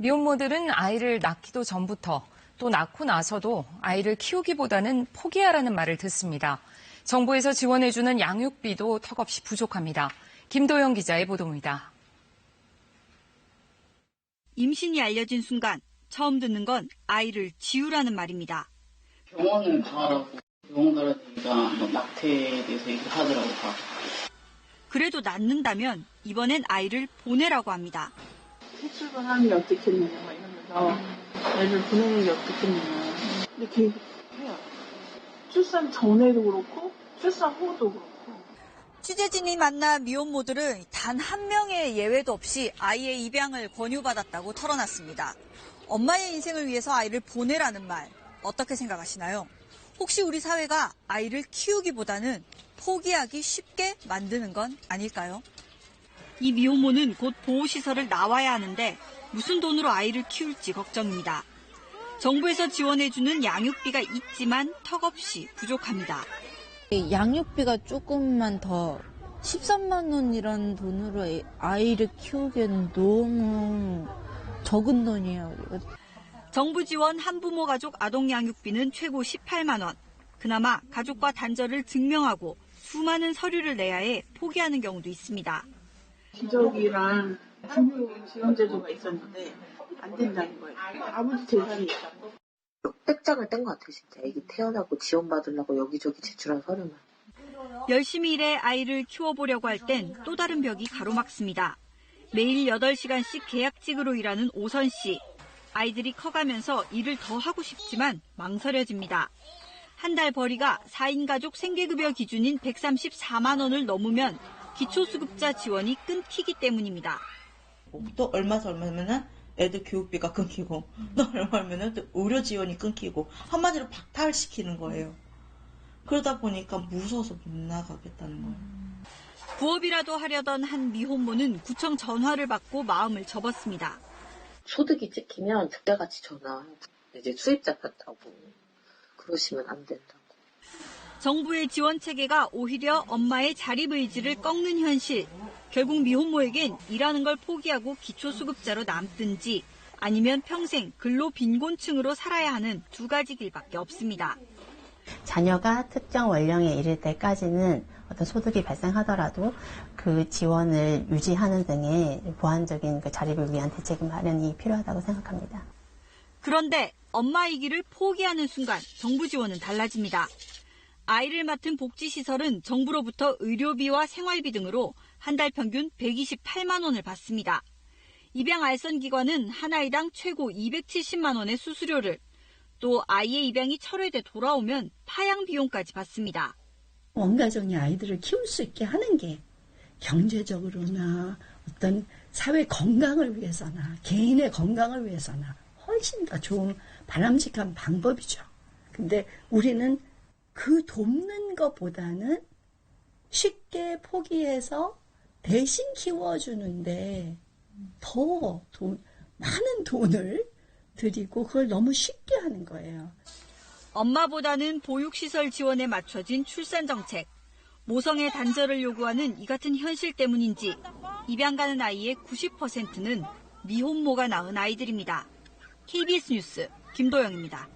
미혼모들은 아이를 낳기도 전부터 또 낳고 나서도 아이를 키우기보다는 포기하라는 말을 듣습니다. 정부에서 지원해주는 양육비도 턱없이 부족합니다. 김도영 기자의 보도입니다. 임신이 알려진 순간 처음 듣는 건 아이를 지우라는 말입니다. 병원을 가라고 병원 가라는 얘기가 낙태에 대해서 얘기를 하더라고요. 그래도 낳는다면 이번엔 아이를 보내라고 합니다. 출산하는 게 어떻겠느냐 막 이러면서 애를 보내는 게 어떻겠느냐. 근데 계속 해요. 출산 전에도 그렇고 출산 후도 그렇고. 취재진이 만난 미혼모들은 단 한 명의 예외도 없이 아이의 입양을 권유받았다고 털어놨습니다. 엄마의 인생을 위해서 아이를 보내라는 말, 어떻게 생각하시나요? 혹시 우리 사회가 아이를 키우기보다는 포기하기 쉽게 만드는 건 아닐까요? 이 미혼모는 곧 보호시설을 나와야 하는데 무슨 돈으로 아이를 키울지 걱정입니다. 정부에서 지원해주는 양육비가 있지만 턱없이 부족합니다. 양육비가 조금만 더 13만 원 이런 돈으로 아이를 키우기에는 너무 적은 돈이에요. 정부 지원 한부모 가족 아동 양육비는 최고 18만 원. 그나마 가족과 단절을 증명하고 수많은 서류를 내야 해 포기하는 경우도 있습니다. 기저귀랑 분유 지원 제도가 있었는데 안 된다는 거예요. 아버지 재산이 있다고. 떼짱을 뗀 것 같아요. 진짜 애기 태어나고 지원받으려고 여기저기 제출한 서류만. 열심히 일해 아이를 키워보려고 할 땐 또 다른 벽이 가로막습니다. 매일 8시간씩 계약직으로 일하는 오선 씨. 아이들이 커가면서 일을 더 하고 싶지만 망설여집니다. 한 달 벌이가 4인 가족 생계급여 기준인 134만 원을 넘으면 기초수급자 지원이 끊기기 때문입니다. 또 얼마에서 얼마면은 애들 교육비가 끊기고 또 얼마면은 또 의료 지원이 끊기고 한마디로 박탈시키는 거예요. 그러다 보니까 무서워서 못 나가겠다는 거예요. 부업이라도 하려던 한 미혼모는 구청 전화를 받고 마음을 접었습니다. 소득이 찍히면 그때같이 전화. 이제 수입자 같다고 그러시면 안 된다고. 정부의 지원 체계가 오히려 엄마의 자립 의지를 꺾는 현실. 결국 미혼모에겐 일하는 걸 포기하고 기초수급자로 남든지 아니면 평생 근로빈곤층으로 살아야 하는 두 가지 길밖에 없습니다. 자녀가 특정 연령에 이를 때까지는 어떤 소득이 발생하더라도 그 지원을 유지하는 등의 보완적인 그 자립을 위한 대책 마련이 필요하다고 생각합니다. 그런데 엄마이기를 포기하는 순간 정부 지원은 달라집니다. 아이를 맡은 복지시설은 정부로부터 의료비와 생활비 등으로 한 달 평균 128만 원을 받습니다. 입양 알선기관은 한 아이당 최고 270만 원의 수수료를, 또 아이의 입양이 철회돼 돌아오면 파양 비용까지 받습니다. 원가정이 아이들을 키울 수 있게 하는 게 경제적으로나 어떤 사회 건강을 위해서나 개인의 건강을 위해서나 훨씬 더 좋은 바람직한 방법이죠. 근데 우리는 그 돕는 것보다는 쉽게 포기해서 대신 키워주는데 더 많은 돈을 들이고 그걸 너무 쉽게 하는 거예요. 엄마보다는 보육시설 지원에 맞춰진 출산 정책. 모성의 단절을 요구하는 이 같은 현실 때문인지 입양 가는 아이의 90%는 미혼모가 낳은 아이들입니다. KBS 뉴스 김도영입니다.